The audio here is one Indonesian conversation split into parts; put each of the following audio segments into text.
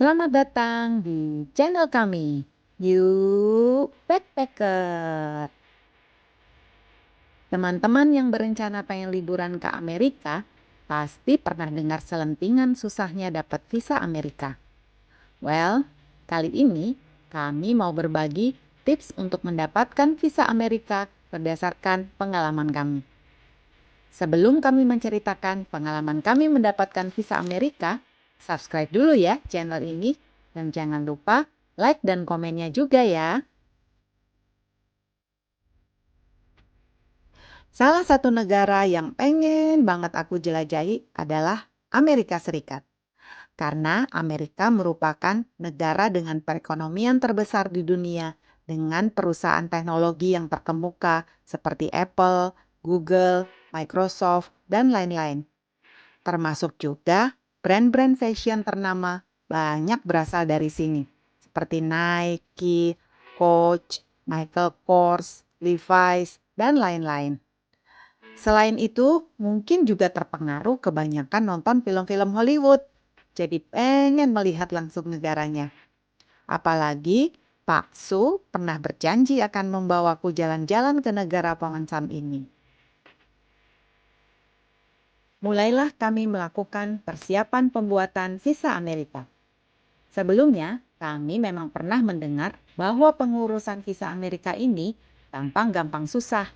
Selamat datang di channel kami, You Backpacker. Teman-teman yang berencana pengen liburan ke Amerika, pasti pernah dengar selentingan susahnya dapat visa Amerika. Well, kali ini kami mau berbagi tips untuk mendapatkan visa Amerika berdasarkan pengalaman kami. Sebelum kami menceritakan pengalaman kami mendapatkan visa Amerika, subscribe dulu ya channel ini dan jangan lupa like dan komennya juga ya. Salah satu negara yang pengen banget aku jelajahi adalah Amerika Serikat. Karena Amerika merupakan negara dengan perekonomian terbesar di dunia dengan perusahaan teknologi yang terkemuka seperti Apple, Google, Microsoft, dan lain-lain. Termasuk juga brand-brand fashion ternama banyak berasal dari sini. Seperti Nike, Coach, Michael Kors, Levi's, dan lain-lain. Selain itu, mungkin juga terpengaruh kebanyakan nonton film-film Hollywood. Jadi pengen melihat langsung negaranya. Apalagi Pak Su pernah berjanji akan membawaku jalan-jalan ke negara Paman Sam ini. Mulailah kami melakukan persiapan pembuatan visa Amerika. Sebelumnya, kami memang pernah mendengar bahwa pengurusan visa Amerika ini gampang-gampang susah.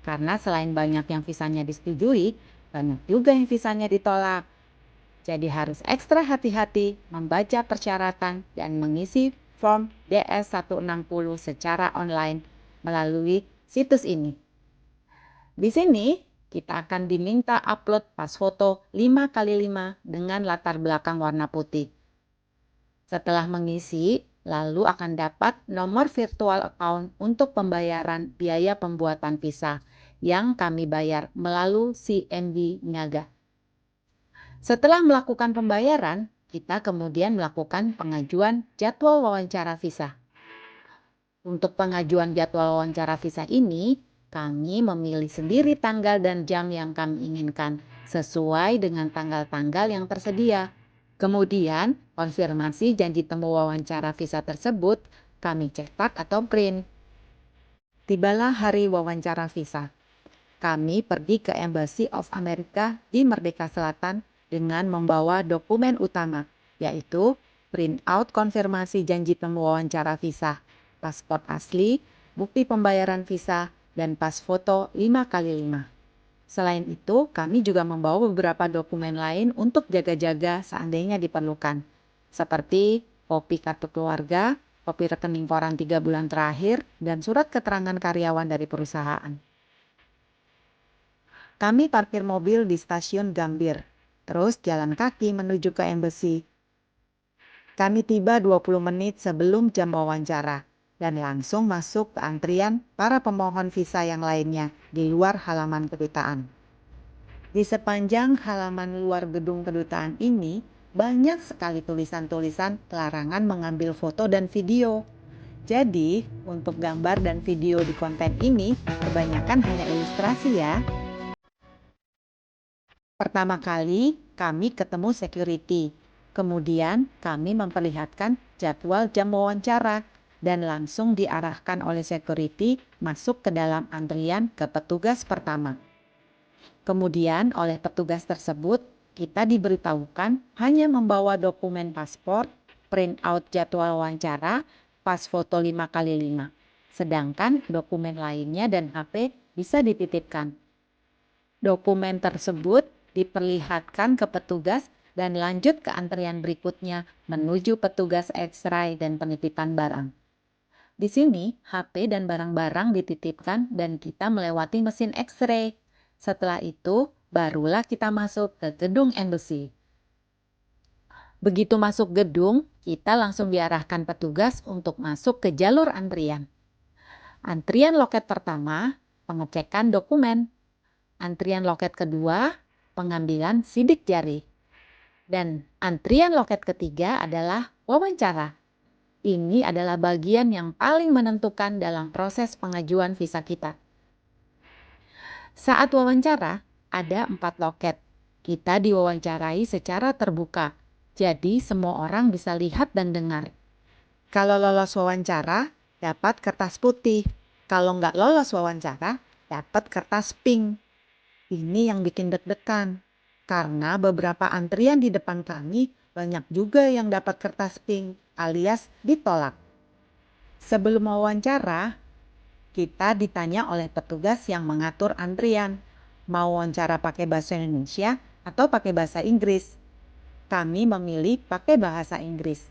Karena selain banyak yang visanya disetujui, banyak juga yang visanya ditolak. Jadi harus ekstra hati-hati membaca persyaratan dan mengisi form DS-160 secara online melalui situs ini. Di sini, kita akan diminta upload pas foto 5x5 dengan latar belakang warna putih. Setelah mengisi, lalu akan dapat nomor virtual account untuk pembayaran biaya pembuatan visa yang kami bayar melalui CNB Niaga. Setelah melakukan pembayaran, kita kemudian melakukan pengajuan jadwal wawancara visa. Untuk pengajuan jadwal wawancara visa ini, kami memilih sendiri tanggal dan jam yang kami inginkan sesuai dengan tanggal-tanggal yang tersedia. Kemudian, konfirmasi janji temu wawancara visa tersebut kami cetak atau print. Tibalah hari wawancara visa. Kami pergi ke Embassy of America di Merdeka Selatan dengan membawa dokumen utama, yaitu print out konfirmasi janji temu wawancara visa, paspor asli, bukti pembayaran visa, dan pas foto 5x5. Selain itu, kami juga membawa beberapa dokumen lain untuk jaga-jaga seandainya diperlukan, seperti kopi kartu keluarga, kopi rekening koran 3 bulan terakhir, dan surat keterangan karyawan dari perusahaan. Kami parkir mobil di stasiun Gambir, terus jalan kaki menuju ke embassy. Kami tiba 20 menit sebelum jam wawancara dan langsung masuk ke antrian para pemohon visa yang lainnya di luar halaman kedutaan. Di sepanjang halaman luar gedung kedutaan ini, banyak sekali tulisan-tulisan larangan mengambil foto dan video. Jadi, untuk gambar dan video di konten ini, kebanyakan hanya ilustrasi ya. Pertama kali, kami ketemu security. Kemudian, kami memperlihatkan jadwal jam wawancara dan langsung diarahkan oleh security masuk ke dalam antrian ke petugas pertama. Kemudian, oleh petugas tersebut, kita diberitahukan hanya membawa dokumen paspor, print out jadwal wawancara, pas foto 5x5. Sedangkan dokumen lainnya dan HP bisa dititipkan. Dokumen tersebut diperlihatkan ke petugas dan lanjut ke antrian berikutnya menuju petugas X-ray dan penitipan barang. Di sini, HP dan barang-barang dititipkan dan kita melewati mesin X-ray. Setelah itu, barulah kita masuk ke gedung embassy. Begitu masuk gedung, kita langsung diarahkan petugas untuk masuk ke jalur antrian. Antrian loket pertama, pengecekan dokumen. Antrian loket kedua, pengambilan sidik jari. Dan antrian loket ketiga adalah wawancara. Ini adalah bagian yang paling menentukan dalam proses pengajuan visa kita. Saat wawancara, ada 4 loket. Kita diwawancarai secara terbuka. Jadi semua orang bisa lihat dan dengar. Kalau lolos wawancara, dapat kertas putih. Kalau nggak lolos wawancara, dapat kertas pink. Ini yang bikin deg-degan. Karena beberapa antrian di depan kami, banyak juga yang dapat kertas pink alias ditolak. Sebelum wawancara, kita ditanya oleh petugas yang mengatur antrian. Mau wawancara pakai bahasa Indonesia atau pakai bahasa Inggris? Kami memilih pakai bahasa Inggris.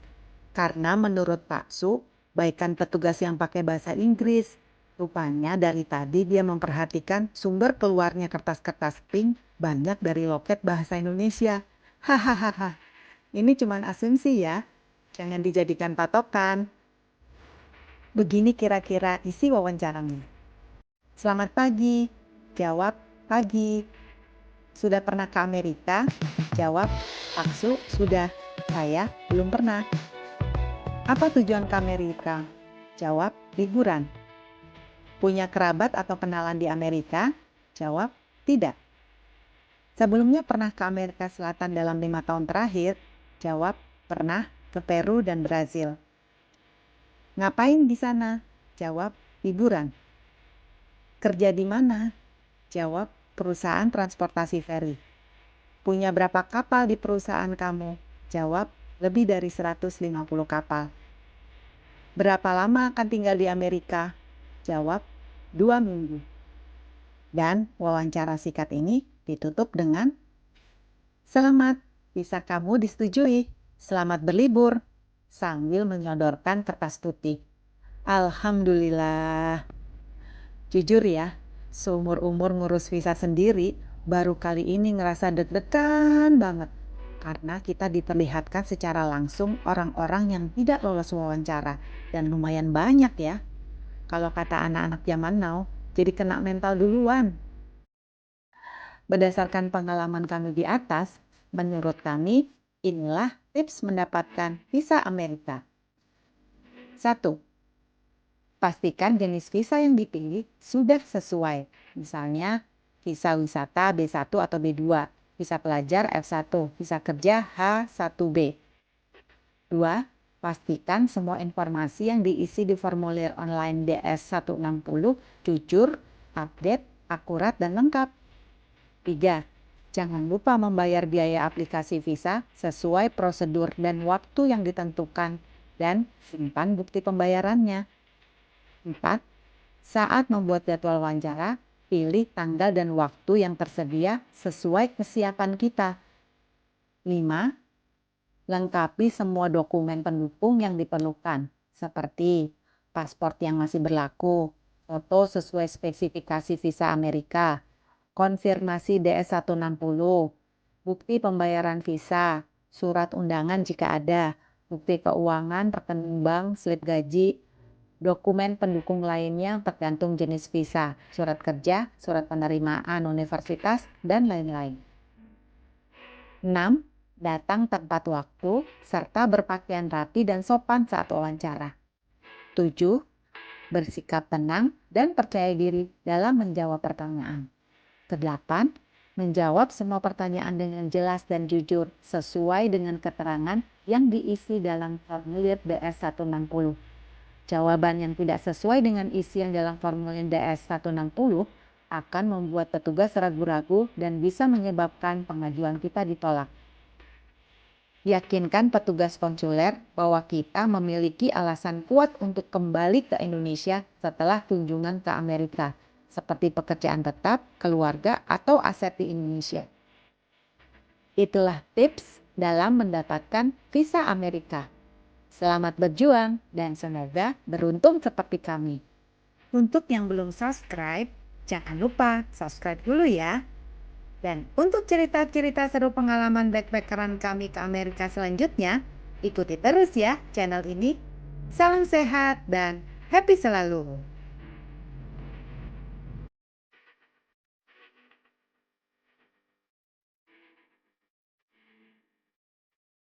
Karena menurut Pak Su, baikan petugas yang pakai bahasa Inggris. Rupanya dari tadi dia memperhatikan sumber keluarnya kertas-kertas pink banyak dari loket bahasa Indonesia. Hahaha, ini cuma asumsi ya. Jangan dijadikan patokan. Begini kira-kira isi wawancaranya. Selamat pagi. Jawab, pagi. Sudah pernah ke Amerika? Jawab, Pak Su, sudah. Saya belum pernah. Apa tujuan ke Amerika? Jawab, liburan. Punya kerabat atau kenalan di Amerika? Jawab, tidak. Sebelumnya pernah ke Amerika Selatan dalam 5 tahun terakhir? Jawab, pernah ke Peru dan Brazil. Ngapain di sana? Jawab, liburan. Kerja di mana? Jawab, perusahaan transportasi feri. Punya berapa kapal di perusahaan kamu? Jawab, lebih dari 150 kapal. Berapa lama akan tinggal di Amerika? Jawab, 2 minggu. Dan wawancara singkat ini ditutup dengan, selamat, visa kamu disetujui. Selamat berlibur. Sambil menyodorkan kertas putih. Alhamdulillah. Jujur ya, seumur-umur ngurus visa sendiri, baru kali ini ngerasa deg-degan banget. Karena kita diperlihatkan secara langsung orang-orang yang tidak lolos wawancara. Dan lumayan banyak ya. Kalau kata anak-anak zaman now, jadi kena mental duluan. Berdasarkan pengalaman kami di atas, menurut kami, inilah tips mendapatkan visa Amerika. 1. Pastikan jenis visa yang dipilih sudah sesuai. Misalnya, visa wisata B1 atau B2, visa pelajar F1, visa kerja H1B. 2. Pastikan semua informasi yang diisi di formulir online DS-160 jujur, update, akurat, dan lengkap. 3. Jangan lupa membayar biaya aplikasi visa sesuai prosedur dan waktu yang ditentukan dan simpan bukti pembayarannya. 4. Saat membuat jadwal wawancara, pilih tanggal dan waktu yang tersedia sesuai kesiapan kita. 5. Lengkapi semua dokumen pendukung yang diperlukan, seperti paspor yang masih berlaku, foto sesuai spesifikasi visa Amerika, konfirmasi DS-160, bukti pembayaran visa, surat undangan jika ada, bukti keuangan, rekening bank, slip gaji, dokumen pendukung lainnya tergantung jenis visa, surat kerja, surat penerimaan universitas, dan lain-lain. 6. Datang tepat waktu, serta berpakaian rapi dan sopan saat wawancara. 7. Bersikap tenang dan percaya diri dalam menjawab pertanyaan. 8. Menjawab semua pertanyaan dengan jelas dan jujur sesuai dengan keterangan yang diisi dalam formulir DS-160. Jawaban yang tidak sesuai dengan isi yang dalam formulir DS-160 akan membuat petugas ragu-ragu dan bisa menyebabkan pengajuan kita ditolak. Yakinkan petugas konsuler bahwa kita memiliki alasan kuat untuk kembali ke Indonesia setelah kunjungan ke Amerika, seperti pekerjaan tetap, keluarga, atau aset di Indonesia. Itulah tips dalam mendapatkan visa Amerika. Selamat berjuang dan semoga beruntung seperti kami. Untuk yang belum subscribe, jangan lupa subscribe dulu ya. Dan untuk cerita-cerita seru pengalaman backpackeran kami ke Amerika selanjutnya, ikuti terus ya channel ini. Salam sehat dan happy selalu.